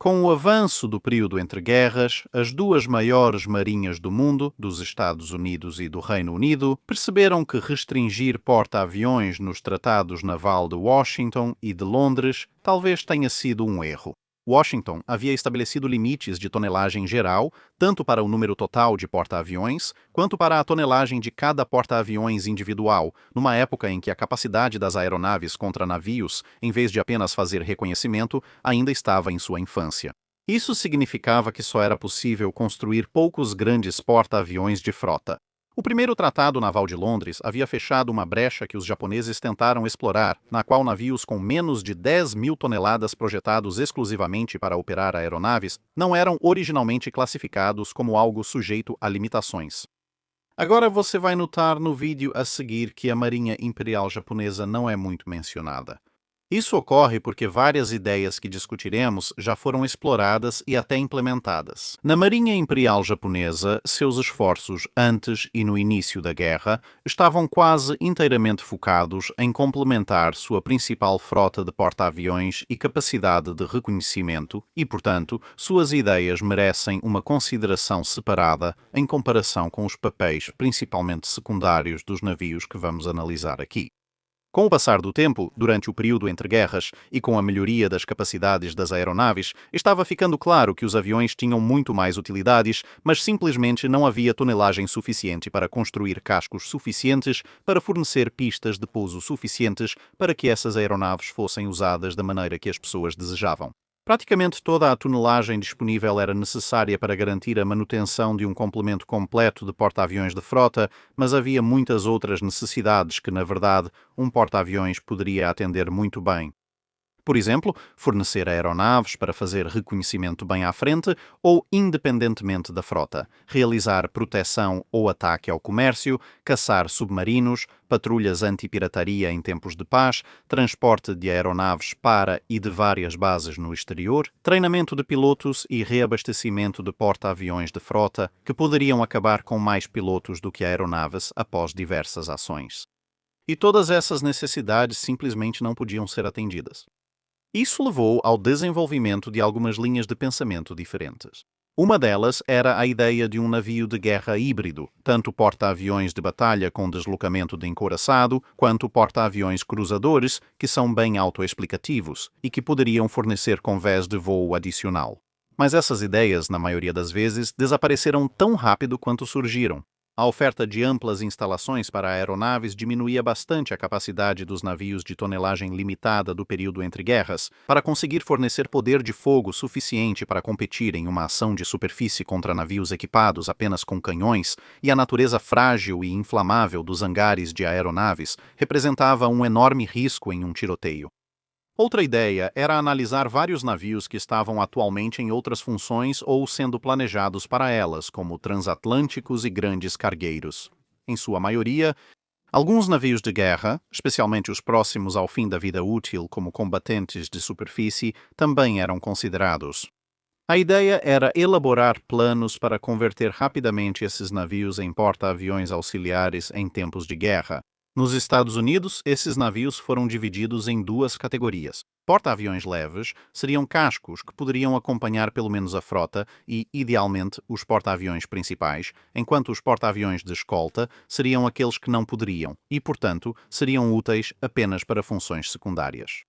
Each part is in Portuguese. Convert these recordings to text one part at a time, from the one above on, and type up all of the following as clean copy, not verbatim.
Com o avanço do período entre guerras, as duas maiores marinhas do mundo, dos Estados Unidos e do Reino Unido, perceberam que restringir porta-aviões nos tratados naval de Washington e de Londres talvez tenha sido um erro. Washington havia estabelecido limites de tonelagem geral, tanto para o número total de porta-aviões, quanto para a tonelagem de cada porta-aviões individual, numa época em que a capacidade das aeronaves contra navios, em vez de apenas fazer reconhecimento, ainda estava em sua infância. Isso significava que só era possível construir poucos grandes porta-aviões de frota. O primeiro Tratado Naval de Londres havia fechado uma brecha que os japoneses tentaram explorar, na qual navios com menos de 10.000 toneladas projetados exclusivamente para operar aeronaves não eram originalmente classificados como algo sujeito a limitações. Agora você vai notar no vídeo a seguir que a Marinha Imperial Japonesa não é muito mencionada. Isso ocorre porque várias ideias que discutiremos já foram exploradas e até implementadas. Na Marinha Imperial Japonesa, seus esforços antes e no início da guerra estavam quase inteiramente focados em complementar sua principal frota de porta-aviões e capacidade de reconhecimento e, portanto, suas ideias merecem uma consideração separada em comparação com os papéis principalmente secundários dos navios que vamos analisar aqui. Com o passar do tempo, durante o período entre guerras e com a melhoria das capacidades das aeronaves, estava ficando claro que os aviões tinham muito mais utilidades, mas simplesmente não havia tonelagem suficiente para construir cascos suficientes para fornecer pistas de pouso suficientes para que essas aeronaves fossem usadas da maneira que as pessoas desejavam. Praticamente toda a tonelagem disponível era necessária para garantir a manutenção de um complemento completo de porta-aviões de frota, mas havia muitas outras necessidades que, na verdade, um porta-aviões poderia atender muito bem. Por exemplo, fornecer aeronaves para fazer reconhecimento bem à frente ou, independentemente da frota, realizar proteção ou ataque ao comércio, caçar submarinos, patrulhas anti-pirataria em tempos de paz, transporte de aeronaves para e de várias bases no exterior, treinamento de pilotos e reabastecimento de porta-aviões de frota que poderiam acabar com mais pilotos do que aeronaves após diversas ações. E todas essas necessidades simplesmente não podiam ser atendidas. Isso levou ao desenvolvimento de algumas linhas de pensamento diferentes. Uma delas era a ideia de um navio de guerra híbrido, tanto porta-aviões de batalha com deslocamento de encouraçado, quanto porta-aviões cruzadores, que são bem autoexplicativos e que poderiam fornecer convés de voo adicional. Mas essas ideias, na maioria das vezes, desapareceram tão rápido quanto surgiram. A oferta de amplas instalações para aeronaves diminuía bastante a capacidade dos navios de tonelagem limitada do período entre guerras para conseguir fornecer poder de fogo suficiente para competir em uma ação de superfície contra navios equipados apenas com canhões, e a natureza frágil e inflamável dos hangares de aeronaves representava um enorme risco em um tiroteio. Outra ideia era analisar vários navios que estavam atualmente em outras funções ou sendo planejados para elas, como transatlânticos e grandes cargueiros. Em sua maioria, alguns navios de guerra, especialmente os próximos ao fim da vida útil como combatentes de superfície, também eram considerados. A ideia era elaborar planos para converter rapidamente esses navios em porta-aviões auxiliares em tempos de guerra. Nos Estados Unidos, esses navios foram divididos em duas categorias. Porta-aviões leves seriam cascos que poderiam acompanhar pelo menos a frota e, idealmente, os porta-aviões principais, enquanto os porta-aviões de escolta seriam aqueles que não poderiam e, portanto, seriam úteis apenas para funções secundárias.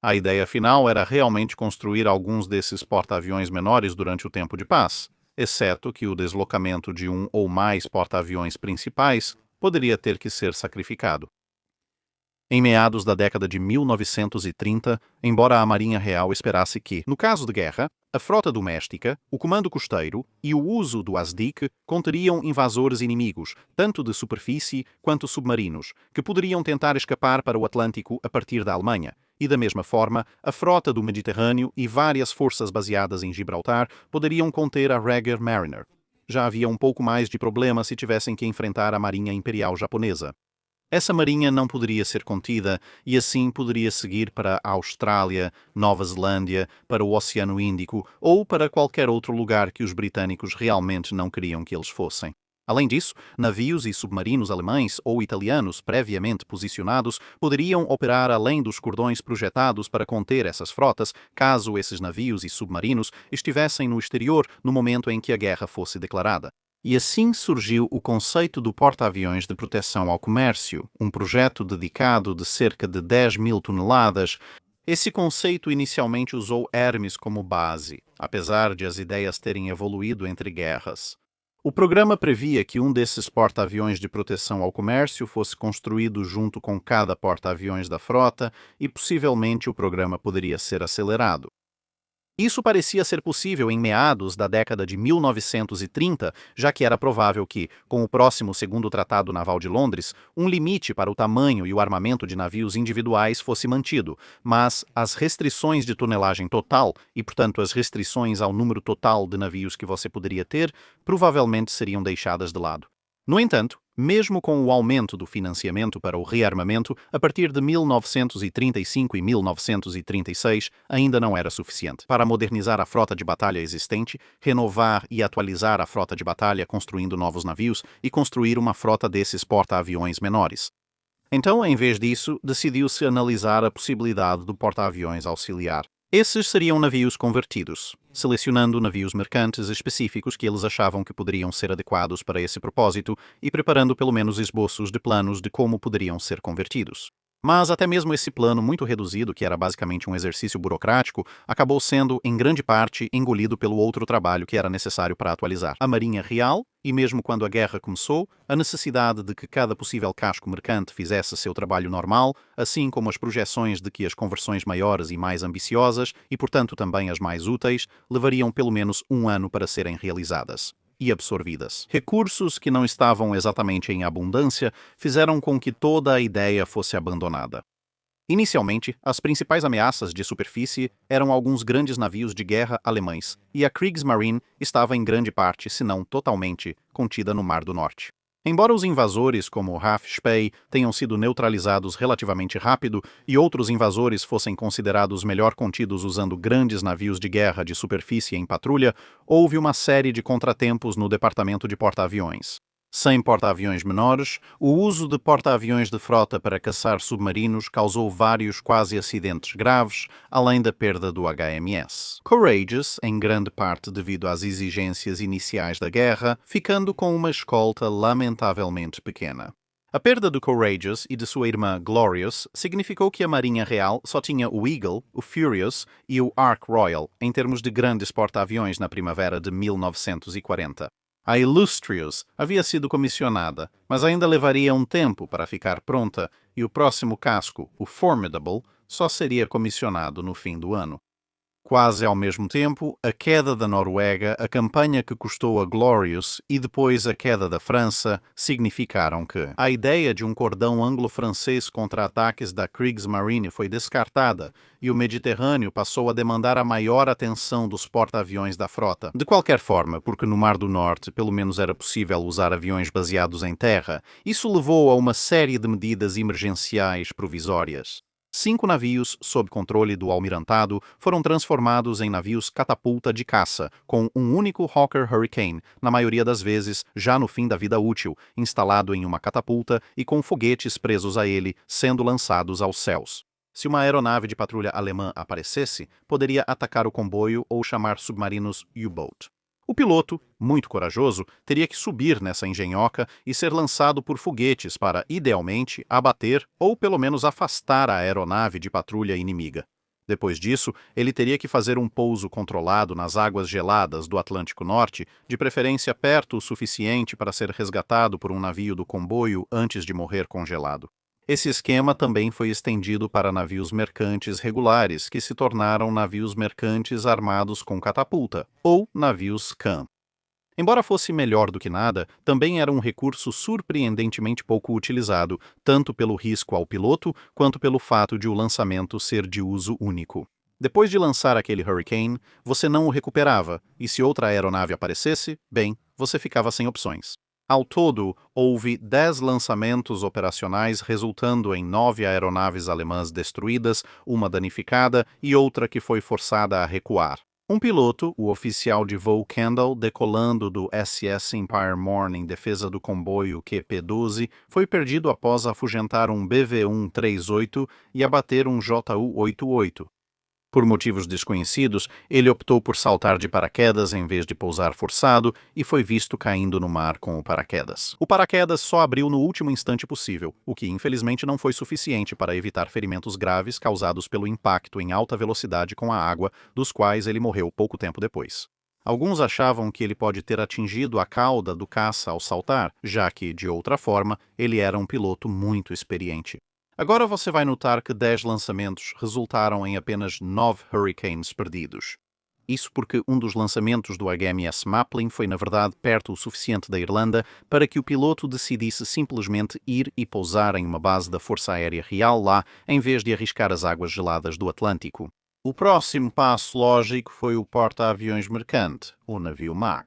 A ideia final era realmente construir alguns desses porta-aviões menores durante o tempo de paz, exceto que o deslocamento de um ou mais porta-aviões principais poderia ter que ser sacrificado. Em meados da década de 1930, embora a Marinha Real esperasse que, no caso de guerra, a frota doméstica, o comando costeiro e o uso do ASDIC conteriam invasores inimigos, tanto de superfície quanto submarinos, que poderiam tentar escapar para o Atlântico a partir da Alemanha, e da mesma forma, a frota do Mediterrâneo e várias forças baseadas em Gibraltar poderiam conter a Reger Mariner. Já havia um pouco mais de problema se tivessem que enfrentar a Marinha Imperial Japonesa. Essa marinha não poderia ser contida e assim poderia seguir para a Austrália, Nova Zelândia, para o Oceano Índico ou para qualquer outro lugar que os britânicos realmente não queriam que eles fossem. Além disso, navios e submarinos alemães ou italianos previamente posicionados poderiam operar além dos cordões projetados para conter essas frotas, caso esses navios e submarinos estivessem no exterior no momento em que a guerra fosse declarada. E assim surgiu o conceito do porta-aviões de proteção ao comércio, um projeto dedicado de cerca de 10.000 toneladas. Esse conceito inicialmente usou Hermes como base, apesar de as ideias terem evoluído entre guerras. O programa previa que um desses porta-aviões de proteção ao comércio fosse construído junto com cada porta-aviões da frota e possivelmente o programa poderia ser acelerado. Isso parecia ser possível em meados da década de 1930, já que era provável que, com o próximo segundo Tratado Naval de Londres, um limite para o tamanho e o armamento de navios individuais fosse mantido, mas as restrições de tonelagem total e, portanto, as restrições ao número total de navios que você poderia ter, provavelmente seriam deixadas de lado. No entanto, mesmo com o aumento do financiamento para o rearmamento, a partir de 1935 e 1936, ainda não era suficiente. Para modernizar a frota de batalha existente, renovar e atualizar a frota de batalha construindo novos navios e construir uma frota desses porta-aviões menores. Então, em vez disso, decidiu-se analisar a possibilidade do porta-aviões auxiliar. Esses seriam navios convertidos, selecionando navios mercantes específicos que eles achavam que poderiam ser adequados para esse propósito e preparando pelo menos esboços de planos de como poderiam ser convertidos. Mas até mesmo esse plano muito reduzido, que era basicamente um exercício burocrático, acabou sendo, em grande parte, engolido pelo outro trabalho que era necessário para atualizar a Marinha Real, e mesmo quando a guerra começou, a necessidade de que cada possível casco mercante fizesse seu trabalho normal, assim como as projeções de que as conversões maiores e mais ambiciosas, e portanto também as mais úteis, levariam pelo menos um ano para serem realizadas e absorvidas. Recursos que não estavam exatamente em abundância fizeram com que toda a ideia fosse abandonada. Inicialmente, as principais ameaças de superfície eram alguns grandes navios de guerra alemães, e a Kriegsmarine estava em grande parte, se não totalmente, contida no Mar do Norte. Embora os invasores como RAF Spee tenham sido neutralizados relativamente rápido e outros invasores fossem considerados melhor contidos usando grandes navios de guerra de superfície em patrulha, houve uma série de contratempos no departamento de porta-aviões. Sem porta-aviões menores, o uso de porta-aviões de frota para caçar submarinos causou vários quase acidentes graves, além da perda do HMS Courageous, em grande parte devido às exigências iniciais da guerra, ficando com uma escolta lamentavelmente pequena. A perda do Courageous e de sua irmã Glorious significou que a Marinha Real só tinha o Eagle, o Furious e o Ark Royal, em termos de grandes porta-aviões na primavera de 1940. A Illustrious havia sido comissionada, mas ainda levaria um tempo para ficar pronta, e o próximo casco, o Formidable, só seria comissionado no fim do ano. Quase ao mesmo tempo, a queda da Noruega, a campanha que custou a Glorious e depois a queda da França significaram que a ideia de um cordão anglo-francês contra ataques da Kriegsmarine foi descartada e o Mediterrâneo passou a demandar a maior atenção dos porta-aviões da frota. De qualquer forma, porque no Mar do Norte pelo menos era possível usar aviões baseados em terra, isso levou a uma série de medidas emergenciais provisórias. 5 navios, sob controle do almirantado, foram transformados em navios catapulta de caça, com um único Hawker Hurricane, na maioria das vezes já no fim da vida útil, instalado em uma catapulta e com foguetes presos a ele, sendo lançados aos céus. Se uma aeronave de patrulha alemã aparecesse, poderia atacar o comboio ou chamar submarinos U-boat. O piloto, muito corajoso, teria que subir nessa engenhoca e ser lançado por foguetes para, idealmente, abater ou pelo menos afastar a aeronave de patrulha inimiga. Depois disso, ele teria que fazer um pouso controlado nas águas geladas do Atlântico Norte, de preferência perto o suficiente para ser resgatado por um navio do comboio antes de morrer congelado. Esse esquema também foi estendido para navios mercantes regulares, que se tornaram navios mercantes armados com catapulta, ou navios CAM. Embora fosse melhor do que nada, também era um recurso surpreendentemente pouco utilizado, tanto pelo risco ao piloto, quanto pelo fato de o lançamento ser de uso único. Depois de lançar aquele Hurricane, você não o recuperava, e se outra aeronave aparecesse, bem, você ficava sem opções. Ao todo, houve 10 lançamentos operacionais, resultando em 9 aeronaves alemãs destruídas, uma danificada e outra que foi forçada a recuar. Um piloto, o oficial de voo Kendall, decolando do SS Empire Morn em defesa do comboio QP-12, foi perdido após afugentar um BV-138 e abater um JU-88. Por motivos desconhecidos, ele optou por saltar de paraquedas em vez de pousar forçado e foi visto caindo no mar com o paraquedas. O paraquedas só abriu no último instante possível, o que infelizmente não foi suficiente para evitar ferimentos graves causados pelo impacto em alta velocidade com a água, dos quais ele morreu pouco tempo depois. Alguns achavam que ele pode ter atingido a cauda do caça ao saltar, já que, de outra forma, ele era um piloto muito experiente. Agora você vai notar que 10 lançamentos resultaram em apenas 9 Hurricanes perdidos. Isso porque um dos lançamentos do HMS Maplin foi, na verdade, perto o suficiente da Irlanda para que o piloto decidisse simplesmente ir e pousar em uma base da Força Aérea Real lá, em vez de arriscar as águas geladas do Atlântico. O próximo passo lógico foi o porta-aviões mercante, o navio Mac.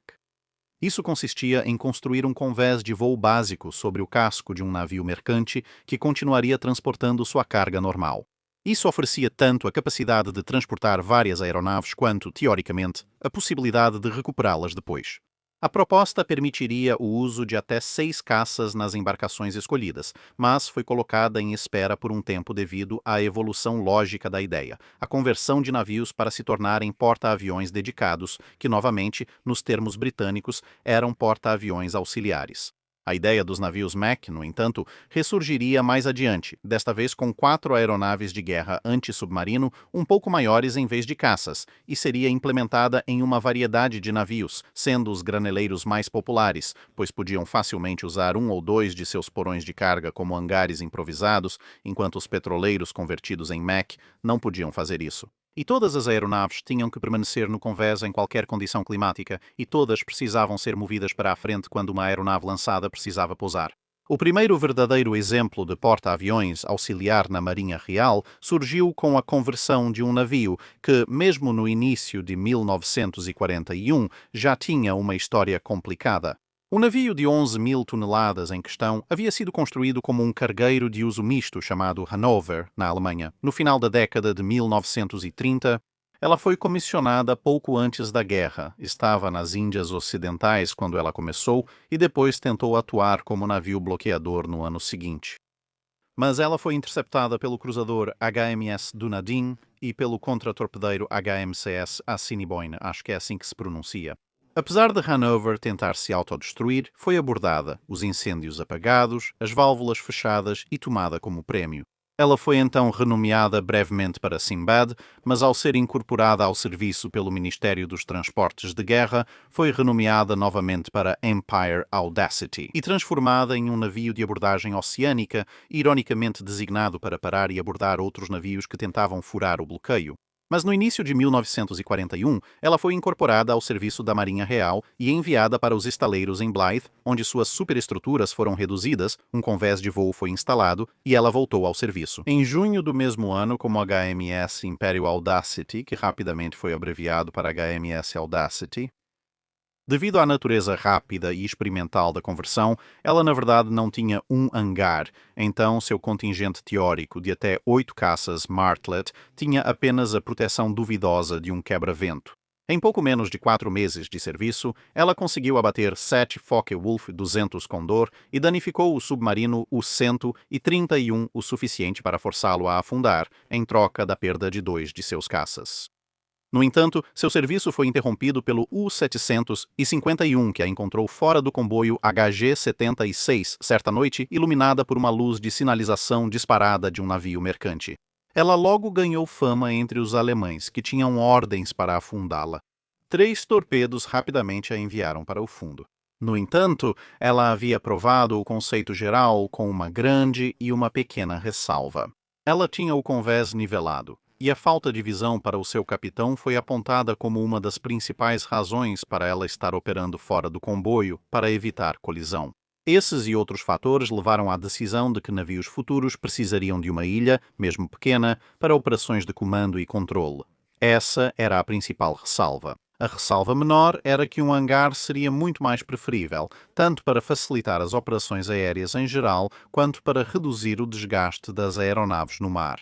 Isso consistia em construir um convés de voo básico sobre o casco de um navio mercante que continuaria transportando sua carga normal. Isso oferecia tanto a capacidade de transportar várias aeronaves quanto, teoricamente, a possibilidade de recuperá-las depois. A proposta permitiria o uso de até 6 caças nas embarcações escolhidas, mas foi colocada em espera por um tempo devido à evolução lógica da ideia, a conversão de navios para se tornarem porta-aviões dedicados, que novamente, nos termos britânicos, eram porta-aviões auxiliares. A ideia dos navios Mac, no entanto, ressurgiria mais adiante, desta vez com 4 aeronaves de guerra anti-submarino um pouco maiores em vez de caças, e seria implementada em uma variedade de navios, sendo os graneleiros mais populares, pois podiam facilmente usar um ou dois de seus porões de carga como hangares improvisados, enquanto os petroleiros convertidos em Mac não podiam fazer isso. E todas as aeronaves tinham que permanecer no convés em qualquer condição climática, e todas precisavam ser movidas para a frente quando uma aeronave lançada precisava pousar. O primeiro verdadeiro exemplo de porta-aviões auxiliar na Marinha Real surgiu com a conversão de um navio que, mesmo no início de 1941, já tinha uma história complicada. O navio de 11.000 toneladas em questão havia sido construído como um cargueiro de uso misto chamado Hannover, na Alemanha. No final da década de 1930, ela foi comissionada pouco antes da guerra, estava nas Índias Ocidentais quando ela começou e depois tentou atuar como navio bloqueador no ano seguinte. Mas ela foi interceptada pelo cruzador HMS Dunedin e pelo contratorpedeiro HMCS Assiniboine, acho que é assim que se pronuncia. Apesar de Hanover tentar se autodestruir, foi abordada, os incêndios apagados, as válvulas fechadas e tomada como prémio. Ela foi então renomeada brevemente para Sinbad, mas ao ser incorporada ao serviço pelo Ministério dos Transportes de Guerra, foi renomeada novamente para Empire Audacity e transformada em um navio de abordagem oceânica, ironicamente designado para parar e abordar outros navios que tentavam furar o bloqueio. Mas no início de 1941, ela foi incorporada ao serviço da Marinha Real e enviada para os estaleiros em Blyth, onde suas superestruturas foram reduzidas, um convés de voo foi instalado e ela voltou ao serviço. Em junho do mesmo ano, como HMS Imperial Audacity, que rapidamente foi abreviado para HMS Audacity, devido à natureza rápida e experimental da conversão, ela na verdade não tinha um hangar, então seu contingente teórico de até 8 caças Martlet tinha apenas a proteção duvidosa de um quebra-vento. Em pouco menos de 4 meses de serviço, ela conseguiu abater 7 Focke-Wulf 200 Condor e danificou o submarino U-131 o suficiente para forçá-lo a afundar, em troca da perda de 2 de seus caças. No entanto, seu serviço foi interrompido pelo U-751, que a encontrou fora do comboio HG-76 certa noite, iluminada por uma luz de sinalização disparada de um navio mercante. Ela logo ganhou fama entre os alemães, que tinham ordens para afundá-la. 3 torpedos rapidamente a enviaram para o fundo. No entanto, ela havia provado o conceito geral com uma grande e uma pequena ressalva. Ela tinha o convés nivelado, e a falta de visão para o seu capitão foi apontada como uma das principais razões para ela estar operando fora do comboio para evitar colisão. Esses e outros fatores levaram à decisão de que navios futuros precisariam de uma ilha, mesmo pequena, para operações de comando e controle. Essa era a principal ressalva. A ressalva menor era que um hangar seria muito mais preferível, tanto para facilitar as operações aéreas em geral, quanto para reduzir o desgaste das aeronaves no mar.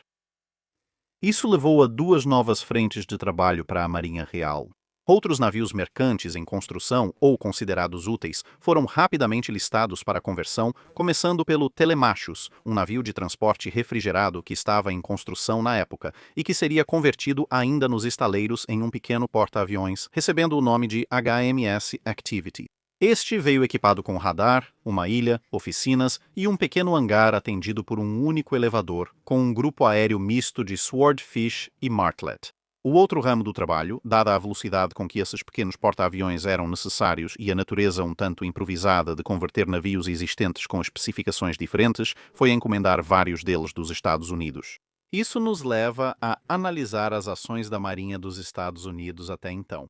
Isso levou a duas novas frentes de trabalho para a Marinha Real. Outros navios mercantes em construção ou considerados úteis foram rapidamente listados para conversão, começando pelo Telemachus, um navio de transporte refrigerado que estava em construção na época e que seria convertido ainda nos estaleiros em um pequeno porta-aviões, recebendo o nome de HMS Activity. Este veio equipado com radar, uma ilha, oficinas e um pequeno hangar atendido por um único elevador, com um grupo aéreo misto de Swordfish e Martlet. O outro ramo do trabalho, dada a velocidade com que esses pequenos porta-aviões eram necessários e a natureza um tanto improvisada de converter navios existentes com especificações diferentes, foi encomendar vários deles dos Estados Unidos. Isso nos leva a analisar as ações da Marinha dos Estados Unidos até então.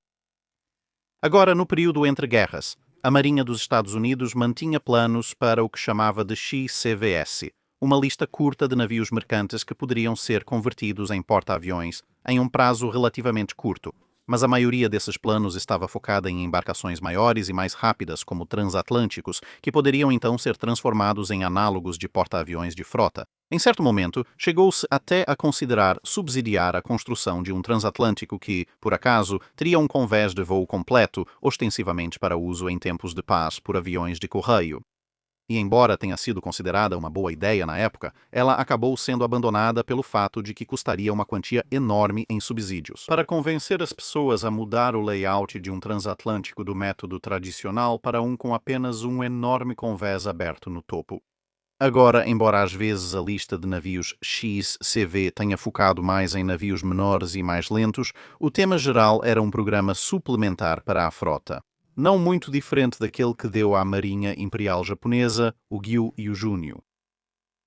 Agora, no período entre guerras, a Marinha dos Estados Unidos mantinha planos para o que chamava de XCVS, uma lista curta de navios mercantes que poderiam ser convertidos em porta-aviões em um prazo relativamente curto, mas a maioria desses planos estava focada em embarcações maiores e mais rápidas, como transatlânticos, que poderiam então ser transformados em análogos de porta-aviões de frota. Em certo momento, chegou-se até a considerar subsidiar a construção de um transatlântico que, por acaso, teria um convés de voo completo, ostensivamente para uso em tempos de paz por aviões de correio. E embora tenha sido considerada uma boa ideia na época, ela acabou sendo abandonada pelo fato de que custaria uma quantia enorme em subsídios. Para convencer as pessoas a mudar o layout de um transatlântico do método tradicional para um com apenas um enorme convés aberto no topo. Agora, embora às vezes a lista de navios XCV tenha focado mais em navios menores e mais lentos, o tema geral era um programa suplementar para a frota. Não muito diferente daquele que deu à Marinha Imperial Japonesa, o Gyu e o Junyo.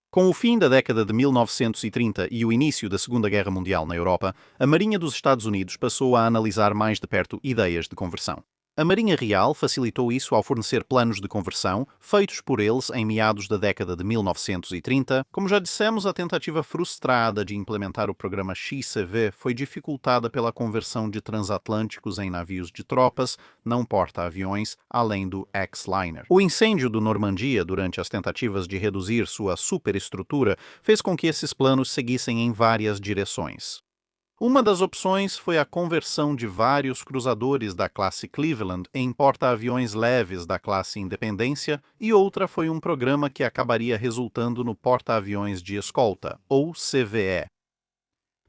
Com o fim da década de 1930 e o início da Segunda Guerra Mundial na Europa, a Marinha dos Estados Unidos passou a analisar mais de perto ideias de conversão. A Marinha Real facilitou isso ao fornecer planos de conversão, feitos por eles em meados da década de 1930. Como já dissemos, a tentativa frustrada de implementar o programa XCV foi dificultada pela conversão de transatlânticos em navios de tropas, não porta-aviões, além do X-Liner. O incêndio do Normandia, durante as tentativas de reduzir sua superestrutura, fez com que esses planos seguissem em várias direções. Uma das opções foi a conversão de vários cruzadores da classe Cleveland em porta-aviões leves da classe Independência, e outra foi um programa que acabaria resultando no porta-aviões de escolta, ou CVE.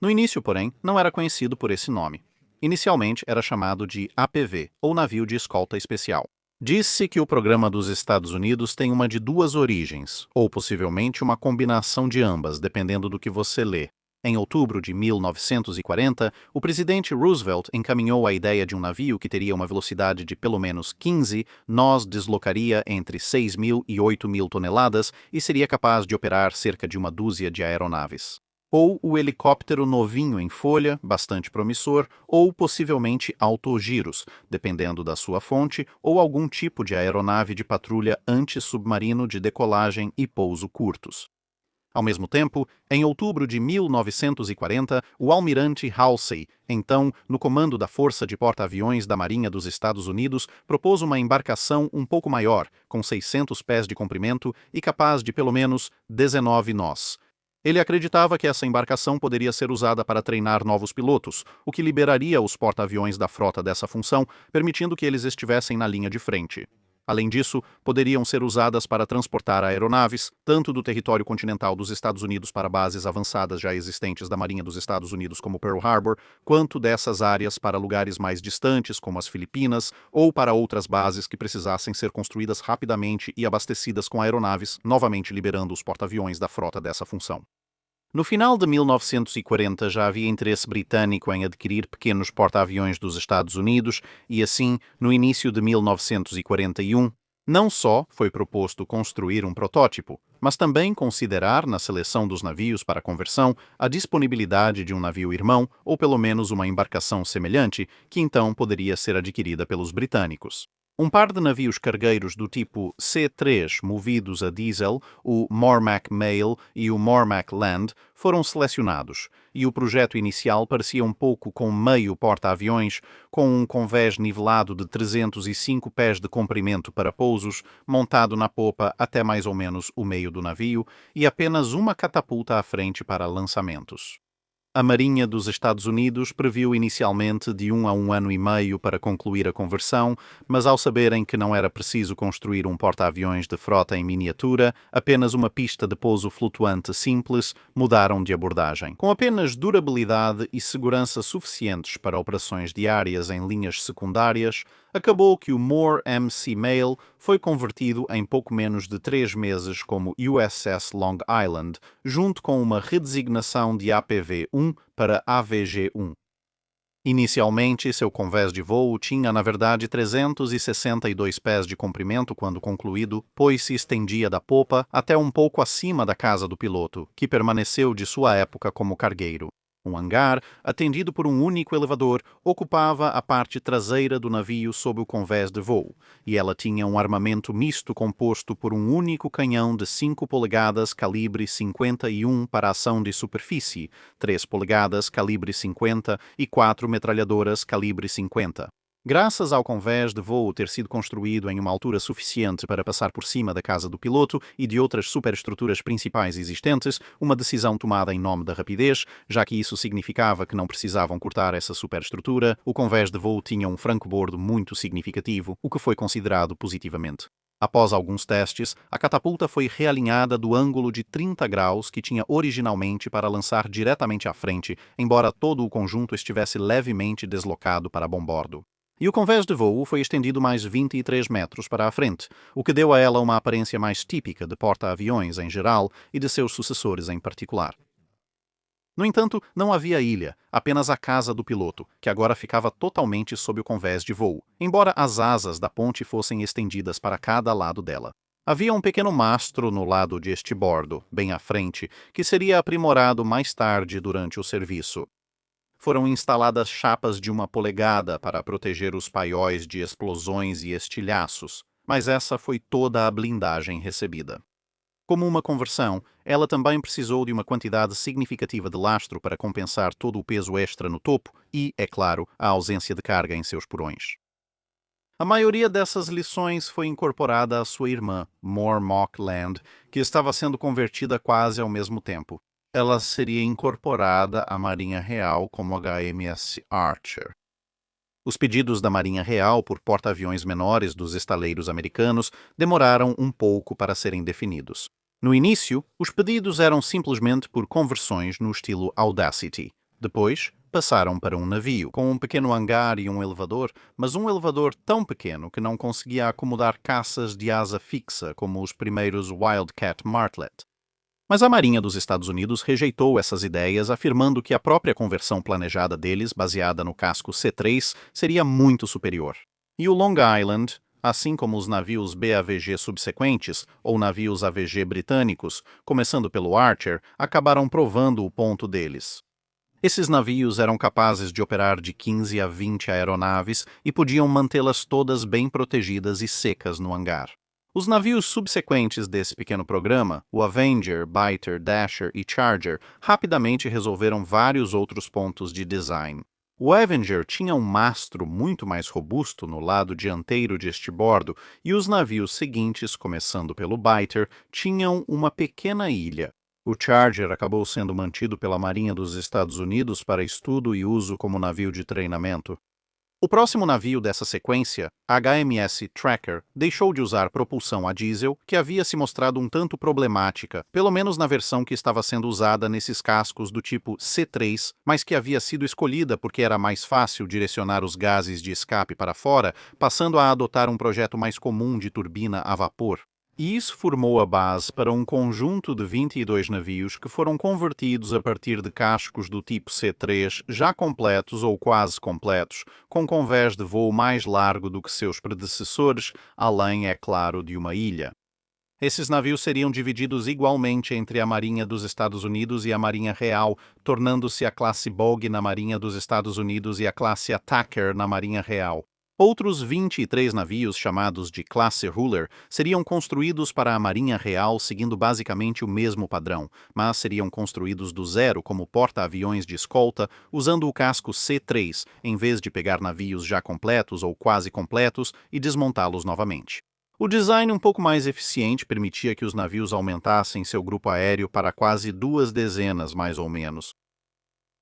No início, porém, não era conhecido por esse nome. Inicialmente era chamado de APV, ou Navio de Escolta Especial. Diz-se que o programa dos Estados Unidos tem uma de duas origens, ou possivelmente uma combinação de ambas, dependendo do que você lê. Em outubro de 1940, o presidente Roosevelt encaminhou a ideia de um navio que teria uma velocidade de pelo menos 15 nós, deslocaria entre 6.000 e 8.000 toneladas e seria capaz de operar cerca de uma dúzia de aeronaves. Ou o helicóptero novinho em folha, bastante promissor, ou possivelmente autogiros, dependendo da sua fonte, ou algum tipo de aeronave de patrulha anti-submarino de decolagem e pouso curtos. Ao mesmo tempo, em outubro de 1940, o almirante Halsey, então no comando da Força de Porta-Aviões da Marinha dos Estados Unidos, propôs uma embarcação um pouco maior, com 600 pés de comprimento e capaz de pelo menos 19 nós. Ele acreditava que essa embarcação poderia ser usada para treinar novos pilotos, o que liberaria os porta-aviões da frota dessa função, permitindo que eles estivessem na linha de frente. Além disso, poderiam ser usadas para transportar aeronaves, tanto do território continental dos Estados Unidos para bases avançadas já existentes da Marinha dos Estados Unidos como Pearl Harbor, quanto dessas áreas para lugares mais distantes como as Filipinas, ou para outras bases que precisassem ser construídas rapidamente e abastecidas com aeronaves, novamente liberando os porta-aviões da frota dessa função. No final de 1940 já havia interesse britânico em adquirir pequenos porta-aviões dos Estados Unidos e assim, no início de 1941, não só foi proposto construir um protótipo, mas também considerar na seleção dos navios para conversão a disponibilidade de um navio irmão ou pelo menos uma embarcação semelhante que então poderia ser adquirida pelos britânicos. Um par de navios cargueiros do tipo C-3 movidos a diesel, o Mormac Mail e o Mormac Land, foram selecionados, e o projeto inicial parecia um pouco com meio porta-aviões, com um convés nivelado de 305 pés de comprimento para pousos, montado na popa até mais ou menos o meio do navio, e apenas uma catapulta à frente para lançamentos. A Marinha dos Estados Unidos previu inicialmente de 1 a 1 ano e meio para concluir a conversão, mas ao saberem que não era preciso construir um porta-aviões de frota em miniatura, apenas uma pista de pouso flutuante simples, mudaram de abordagem. Com apenas durabilidade e segurança suficientes para operações diárias em linhas secundárias, acabou que o Moore MC Mail foi convertido em pouco menos de 3 meses como USS Long Island, junto com uma redesignação de APV-1 para AVG-1. Inicialmente, seu convés de voo tinha, na verdade, 362 pés de comprimento quando concluído, pois se estendia da popa até um pouco acima da casa do piloto, que permaneceu de sua época como cargueiro. Um hangar, atendido por um único elevador, ocupava a parte traseira do navio sob o convés de voo, e ela tinha um armamento misto composto por um único canhão de 5 polegadas calibre 51 para ação de superfície, 3 polegadas calibre 50 e 4 metralhadoras calibre 50. Graças ao convés de voo ter sido construído em uma altura suficiente para passar por cima da casa do piloto e de outras superestruturas principais existentes, uma decisão tomada em nome da rapidez, já que isso significava que não precisavam cortar essa superestrutura, o convés de voo tinha um franco-bordo muito significativo, o que foi considerado positivamente. Após alguns testes, a catapulta foi realinhada do ângulo de 30 graus que tinha originalmente para lançar diretamente à frente, embora todo o conjunto estivesse levemente deslocado para bombordo. E o convés de voo foi estendido mais 23 metros para a frente, o que deu a ela uma aparência mais típica de porta-aviões em geral e de seus sucessores em particular. No entanto, não havia ilha, apenas a casa do piloto, que agora ficava totalmente sob o convés de voo, embora as asas da ponte fossem estendidas para cada lado dela. Havia um pequeno mastro no lado de estibordo, bem à frente, que seria aprimorado mais tarde durante o serviço. Foram instaladas chapas de 1 polegada para proteger os paióis de explosões e estilhaços, mas essa foi toda a blindagem recebida. Como uma conversão, ela também precisou de uma quantidade significativa de lastro para compensar todo o peso extra no topo e, é claro, a ausência de carga em seus porões. A maioria dessas lições foi incorporada à sua irmã, Moore Mock Land, que estava sendo convertida quase ao mesmo tempo. Ela seria incorporada à Marinha Real como HMS Archer. Os pedidos da Marinha Real por porta-aviões menores dos estaleiros americanos demoraram um pouco para serem definidos. No início, os pedidos eram simplesmente por conversões no estilo Audacity. Depois, passaram para um navio, com um pequeno hangar e um elevador, mas um elevador tão pequeno que não conseguia acomodar caças de asa fixa como os primeiros Wildcat Martlet. Mas a Marinha dos Estados Unidos rejeitou essas ideias, afirmando que a própria conversão planejada deles, baseada no casco C-3, seria muito superior. E o Long Island, assim como os navios BAVG subsequentes, ou navios AVG britânicos, começando pelo Archer, acabaram provando o ponto deles. Esses navios eram capazes de operar de 15 a 20 aeronaves e podiam mantê-las todas bem protegidas e secas no hangar. Os navios subsequentes desse pequeno programa, o Avenger, Biter, Dasher e Charger, rapidamente resolveram vários outros pontos de design. O Avenger tinha um mastro muito mais robusto no lado dianteiro de estibordo e os navios seguintes, começando pelo Biter, tinham uma pequena ilha. O Charger acabou sendo mantido pela Marinha dos Estados Unidos para estudo e uso como navio de treinamento. O próximo navio dessa sequência, HMS Tracker, deixou de usar propulsão a diesel, que havia se mostrado um tanto problemática, pelo menos na versão que estava sendo usada nesses cascos do tipo C3, mas que havia sido escolhida porque era mais fácil direcionar os gases de escape para fora, passando a adotar um projeto mais comum de turbina a vapor. E isso formou a base para um conjunto de 22 navios que foram convertidos a partir de cascos do tipo C3 já completos ou quase completos, com convés de voo mais largo do que seus predecessores, além, é claro, de uma ilha. Esses navios seriam divididos igualmente entre a Marinha dos Estados Unidos e a Marinha Real, tornando-se a classe Bogue na Marinha dos Estados Unidos e a classe Attacker na Marinha Real. Outros 23 navios, chamados de classe Ruler, seriam construídos para a Marinha Real seguindo basicamente o mesmo padrão, mas seriam construídos do zero como porta-aviões de escolta, usando o casco C3, em vez de pegar navios já completos ou quase completos e desmontá-los novamente. O design um pouco mais eficiente permitia que os navios aumentassem seu grupo aéreo para quase 2 dezenas, mais ou menos.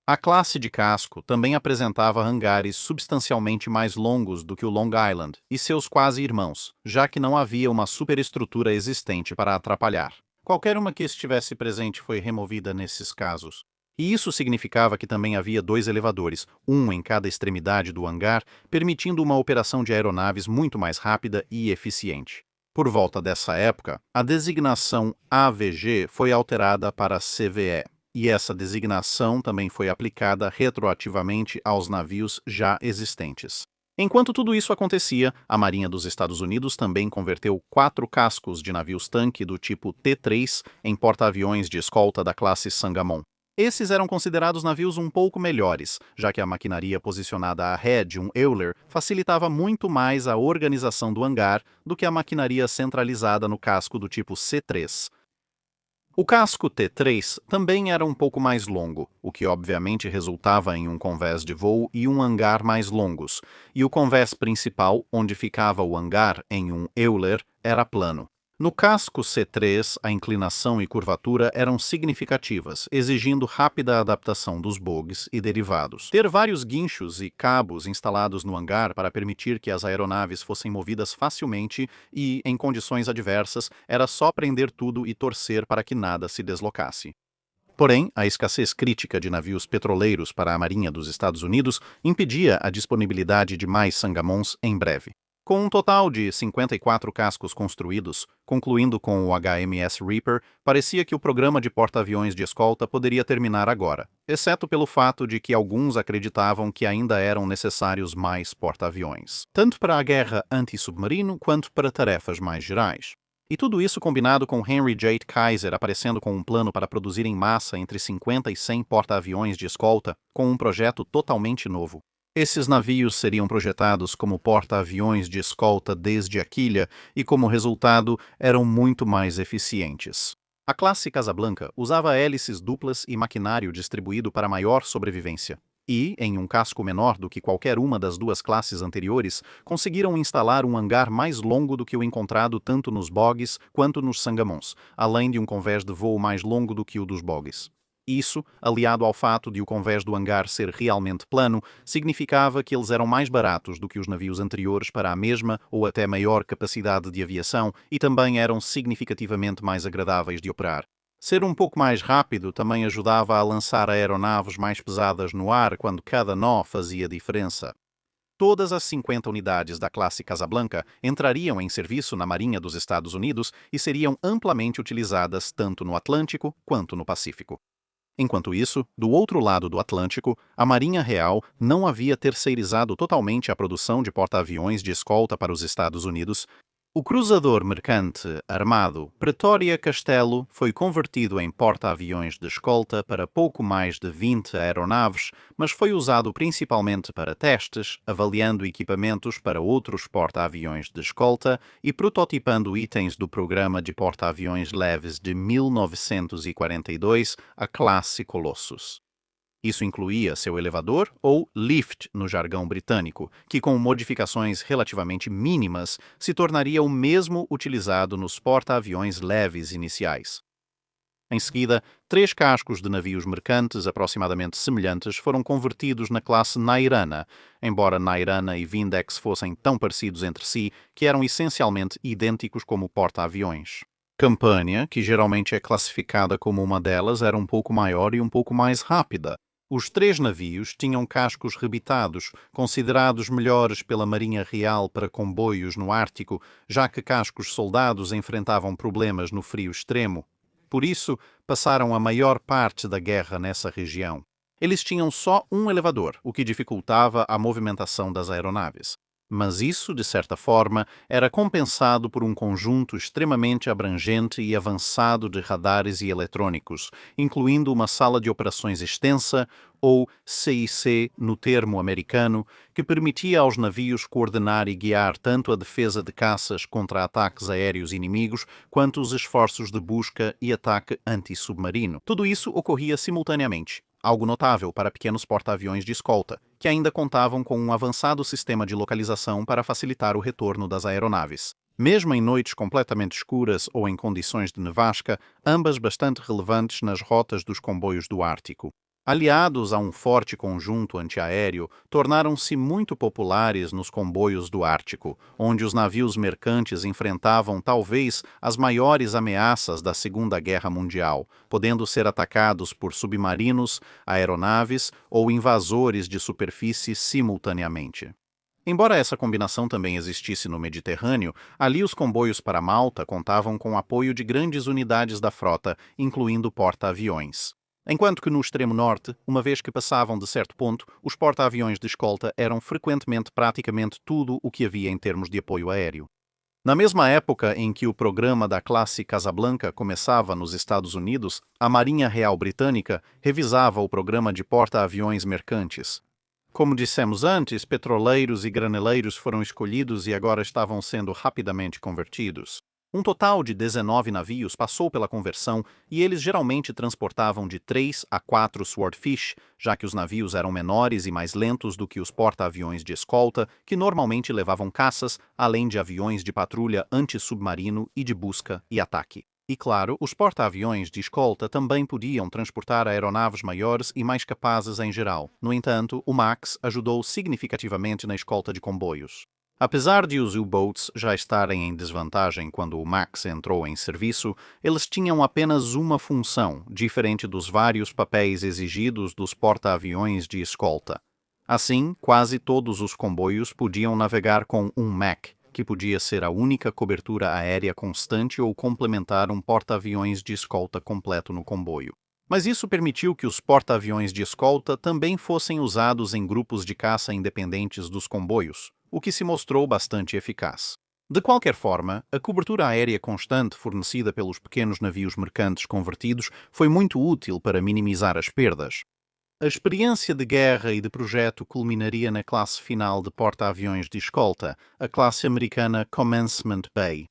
A classe de casco também apresentava hangares substancialmente mais longos do que o Long Island e seus quase-irmãos, já que não havia uma superestrutura existente para atrapalhar. Qualquer uma que estivesse presente foi removida nesses casos. E isso significava que também havia 2 elevadores, um em cada extremidade do hangar, permitindo uma operação de aeronaves muito mais rápida e eficiente. Por volta dessa época, a designação AVG foi alterada para CVE. E essa designação também foi aplicada retroativamente aos navios já existentes. Enquanto tudo isso acontecia, a Marinha dos Estados Unidos também converteu 4 cascos de navios-tanque do tipo T-3 em porta-aviões de escolta da classe Sangamon. Esses eram considerados navios um pouco melhores, já que a maquinaria posicionada à ré de um Euler facilitava muito mais a organização do hangar do que a maquinaria centralizada no casco do tipo C-3. O casco T-3 também era um pouco mais longo, o que obviamente resultava em um convés de voo e um hangar mais longos, e o convés principal, onde ficava o hangar em um Euler, era plano. No casco C3, a inclinação e curvatura eram significativas, exigindo rápida adaptação dos bogies e derivados. Ter vários guinchos e cabos instalados no hangar para permitir que as aeronaves fossem movidas facilmente e, em condições adversas, era só prender tudo e torcer para que nada se deslocasse. Porém, a escassez crítica de navios petroleiros para a Marinha dos Estados Unidos impedia a disponibilidade de mais Sangamons em breve. Com um total de 54 cascos construídos, concluindo com o HMS Reaper, parecia que o programa de porta-aviões de escolta poderia terminar agora, exceto pelo fato de que alguns acreditavam que ainda eram necessários mais porta-aviões, tanto para a guerra anti-submarino quanto para tarefas mais gerais. E tudo isso combinado com Henry J. Kaiser aparecendo com um plano para produzir em massa entre 50 e 100 porta-aviões de escolta, com um projeto totalmente novo. Esses navios seriam projetados como porta-aviões de escolta desde a quilha e, como resultado, eram muito mais eficientes. A classe Casablanca usava hélices duplas e maquinário distribuído para maior sobrevivência. E, em um casco menor do que qualquer uma das 2 classes anteriores, conseguiram instalar um hangar mais longo do que o encontrado tanto nos bogies quanto nos Sangamons, além de um convés de voo mais longo do que o dos bogies. Isso, aliado ao fato de o convés do hangar ser realmente plano, significava que eles eram mais baratos do que os navios anteriores para a mesma ou até maior capacidade de aviação e também eram significativamente mais agradáveis de operar. Ser um pouco mais rápido também ajudava a lançar aeronaves mais pesadas no ar quando cada nó fazia diferença. Todas as 50 unidades da classe Casablanca entrariam em serviço na Marinha dos Estados Unidos e seriam amplamente utilizadas tanto no Atlântico quanto no Pacífico. Enquanto isso, do outro lado do Atlântico, a Marinha Real não havia terceirizado totalmente a produção de porta-aviões de escolta para os Estados Unidos. O cruzador mercante armado Pretoria Castelo foi convertido em porta-aviões de escolta para pouco mais de 20 aeronaves, mas foi usado principalmente para testes, avaliando equipamentos para outros porta-aviões de escolta e prototipando itens do programa de porta-aviões leves de 1942, a classe Colossus. Isso incluía seu elevador, ou lift no jargão britânico, que com modificações relativamente mínimas se tornaria o mesmo utilizado nos porta-aviões leves iniciais. Em seguida, 3 cascos de navios mercantes aproximadamente semelhantes foram convertidos na classe Nairana, embora Nairana e Vindex fossem tão parecidos entre si que eram essencialmente idênticos como porta-aviões. Campania, que geralmente é classificada como uma delas, era um pouco maior e um pouco mais rápida. Os 3 navios tinham cascos rebitados, considerados melhores pela Marinha Real para comboios no Ártico, já que cascos soldados enfrentavam problemas no frio extremo. Por isso, passaram a maior parte da guerra nessa região. Eles tinham só um elevador, o que dificultava a movimentação das aeronaves. Mas isso, de certa forma, era compensado por um conjunto extremamente abrangente e avançado de radares e eletrônicos, incluindo uma sala de operações extensa, ou CIC no termo americano, que permitia aos navios coordenar e guiar tanto a defesa de caças contra ataques aéreos inimigos, quanto os esforços de busca e ataque anti-submarino. Tudo isso ocorria simultaneamente. Algo notável para pequenos porta-aviões de escolta, que ainda contavam com um avançado sistema de localização para facilitar o retorno das aeronaves. Mesmo em noites completamente escuras ou em condições de nevasca, ambas bastante relevantes nas rotas dos comboios do Ártico. Aliados a um forte conjunto antiaéreo, tornaram-se muito populares nos comboios do Ártico, onde os navios mercantes enfrentavam talvez as maiores ameaças da Segunda Guerra Mundial, podendo ser atacados por submarinos, aeronaves ou invasores de superfície simultaneamente. Embora essa combinação também existisse no Mediterrâneo, ali os comboios para Malta contavam com o apoio de grandes unidades da frota, incluindo porta-aviões. Enquanto que no extremo norte, uma vez que passavam de certo ponto, os porta-aviões de escolta eram frequentemente praticamente tudo o que havia em termos de apoio aéreo. Na mesma época em que o programa da classe Casablanca começava nos Estados Unidos, a Marinha Real Britânica revisava o programa de porta-aviões mercantes. Como dissemos antes, petroleiros e graneleiros foram escolhidos e agora estavam sendo rapidamente convertidos. Um total de 19 navios passou pela conversão e eles geralmente transportavam de 3 a 4 Swordfish, já que os navios eram menores e mais lentos do que os porta-aviões de escolta, que normalmente levavam caças, além de aviões de patrulha anti-submarino e de busca e ataque. E claro, os porta-aviões de escolta também podiam transportar aeronaves maiores e mais capazes em geral. No entanto, o MAX ajudou significativamente na escolta de comboios. Apesar de os U-boats já estarem em desvantagem quando o MAX entrou em serviço, eles tinham apenas uma função, diferente dos vários papéis exigidos dos porta-aviões de escolta. Assim, quase todos os comboios podiam navegar com um MAC, que podia ser a única cobertura aérea constante ou complementar um porta-aviões de escolta completo no comboio. Mas isso permitiu que os porta-aviões de escolta também fossem usados em grupos de caça independentes dos comboios, o que se mostrou bastante eficaz. De qualquer forma, a cobertura aérea constante fornecida pelos pequenos navios mercantes convertidos foi muito útil para minimizar as perdas. A experiência de guerra e de projeto culminaria na classe final de porta-aviões de escolta, a classe americana Commencement Bay.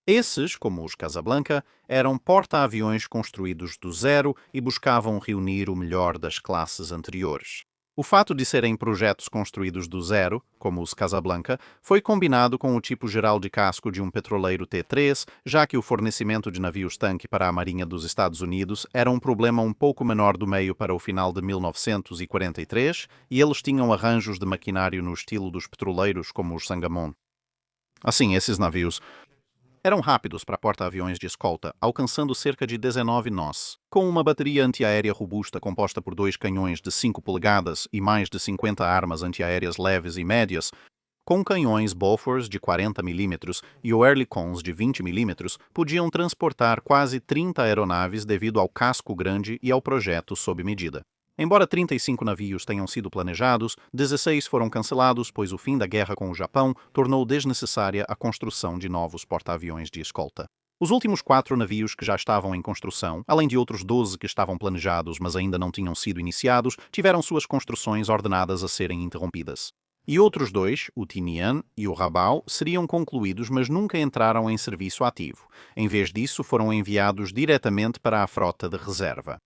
Esses, como os Casablanca, eram porta-aviões construídos do zero e buscavam reunir o melhor das classes anteriores. O fato de serem projetos construídos do zero, como os Casablanca, foi combinado com o tipo geral de casco de um petroleiro T3, já que o fornecimento de navios-tanque para a Marinha dos Estados Unidos era um problema um pouco menor do meio para o final de 1943, e eles tinham arranjos de maquinário no estilo dos petroleiros como os Sangamon. Assim, esses navios eram rápidos para porta-aviões de escolta, alcançando cerca de 19 nós. Com uma bateria antiaérea robusta composta por 2 canhões de 5 polegadas e mais de 50 armas antiaéreas leves e médias, com canhões Bofors de 40 mm e Oerlikons de 20 mm, podiam transportar quase 30 aeronaves devido ao casco grande e ao projeto sob medida. Embora 35 navios tenham sido planejados, 16 foram cancelados, pois o fim da guerra com o Japão tornou desnecessária a construção de novos porta-aviões de escolta. Os últimos 4 navios que já estavam em construção, além de outros 12 que estavam planejados mas ainda não tinham sido iniciados, tiveram suas construções ordenadas a serem interrompidas. E outros 2, o Tinian e o Rabaul, seriam concluídos mas nunca entraram em serviço ativo. Em vez disso, foram enviados diretamente para a frota de reserva.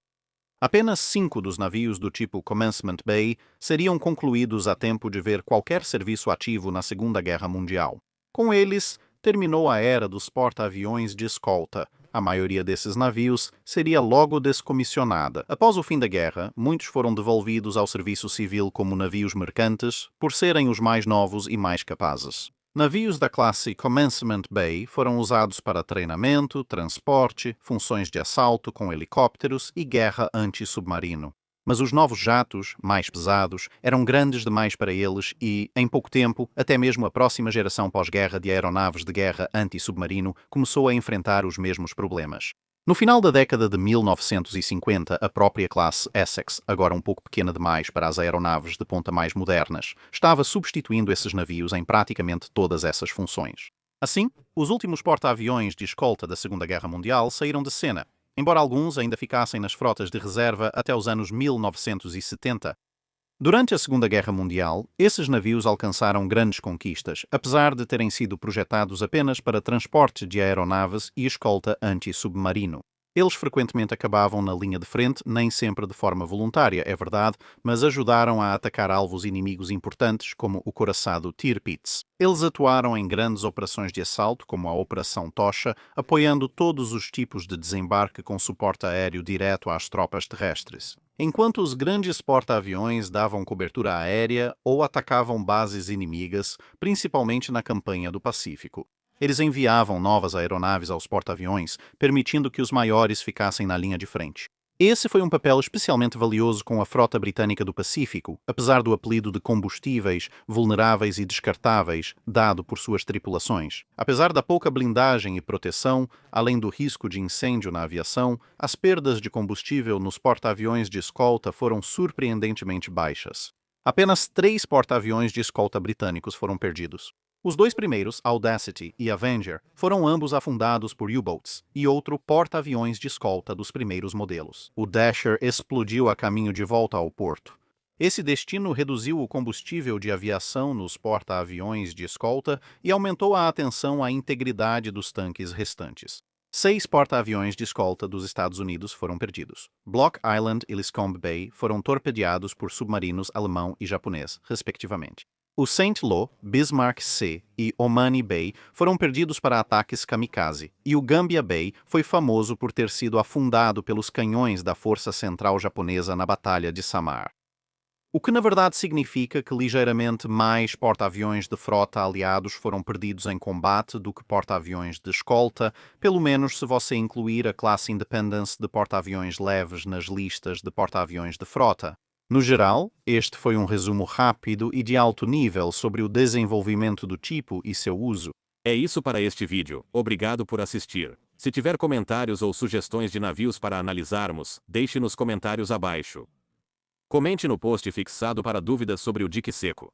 Apenas 5 dos navios do tipo Commencement Bay seriam concluídos a tempo de ver qualquer serviço ativo na Segunda Guerra Mundial. Com eles, terminou a era dos porta-aviões de escolta. A maioria desses navios seria logo descomissionada. Após o fim da guerra, muitos foram devolvidos ao serviço civil como navios mercantes, por serem os mais novos e mais capazes. Navios da classe Commencement Bay foram usados para treinamento, transporte, funções de assalto com helicópteros e guerra anti-submarino. Mas os novos jatos, mais pesados, eram grandes demais para eles e, em pouco tempo, até mesmo a próxima geração pós-guerra de aeronaves de guerra anti-submarino começou a enfrentar os mesmos problemas. No final da década de 1950, a própria classe Essex, agora um pouco pequena demais para as aeronaves de ponta mais modernas, estava substituindo esses navios em praticamente todas essas funções. Assim, os últimos porta-aviões de escolta da Segunda Guerra Mundial saíram de cena, embora alguns ainda ficassem nas frotas de reserva até os anos 1970. Durante a Segunda Guerra Mundial, esses navios alcançaram grandes conquistas, apesar de terem sido projetados apenas para transporte de aeronaves e escolta anti-submarino. Eles frequentemente acabavam na linha de frente, nem sempre de forma voluntária, é verdade, mas ajudaram a atacar alvos inimigos importantes, como o couraçado Tirpitz. Eles atuaram em grandes operações de assalto, como a Operação Tocha, apoiando todos os tipos de desembarque com suporte aéreo direto às tropas terrestres. enquanto os grandes porta-aviões davam cobertura aérea ou atacavam bases inimigas, principalmente na campanha do Pacífico. Eles enviavam novas aeronaves aos porta-aviões, permitindo que os maiores ficassem na linha de frente. Esse foi um papel especialmente valioso com a frota britânica do Pacífico, apesar do apelido de combustíveis, vulneráveis e descartáveis, dado por suas tripulações. Apesar da pouca blindagem e proteção, além do risco de incêndio na aviação, as perdas de combustível nos porta-aviões de escolta foram surpreendentemente baixas. Apenas 3 porta-aviões de escolta britânicos foram perdidos. Os 2 primeiros, Audacity e Avenger, foram ambos afundados por U-boats e outro porta-aviões de escolta dos primeiros modelos. O Dasher explodiu a caminho de volta ao porto. Esse destino reduziu o combustível de aviação nos porta-aviões de escolta e aumentou a atenção à integridade dos tanques restantes. 6 porta-aviões de escolta dos Estados Unidos foram perdidos. Block Island e Liscombe Bay foram torpedeados por submarinos alemão e japonês, respectivamente. O St. Lo, Bismarck C e Omani Bay foram perdidos para ataques kamikaze, e o Gambia Bay foi famoso por ter sido afundado pelos canhões da Força Central Japonesa na Batalha de Samar. O que na verdade significa que ligeiramente mais porta-aviões de frota aliados foram perdidos em combate do que porta-aviões de escolta, pelo menos se você incluir a classe Independence de porta-aviões leves nas listas de porta-aviões de frota. No geral, este foi um resumo rápido e de alto nível sobre o desenvolvimento do tipo e seu uso. É isso para este vídeo. Obrigado por assistir. Se tiver comentários ou sugestões de navios para analisarmos, deixe nos comentários abaixo. Comente no post fixado para dúvidas sobre o dique seco.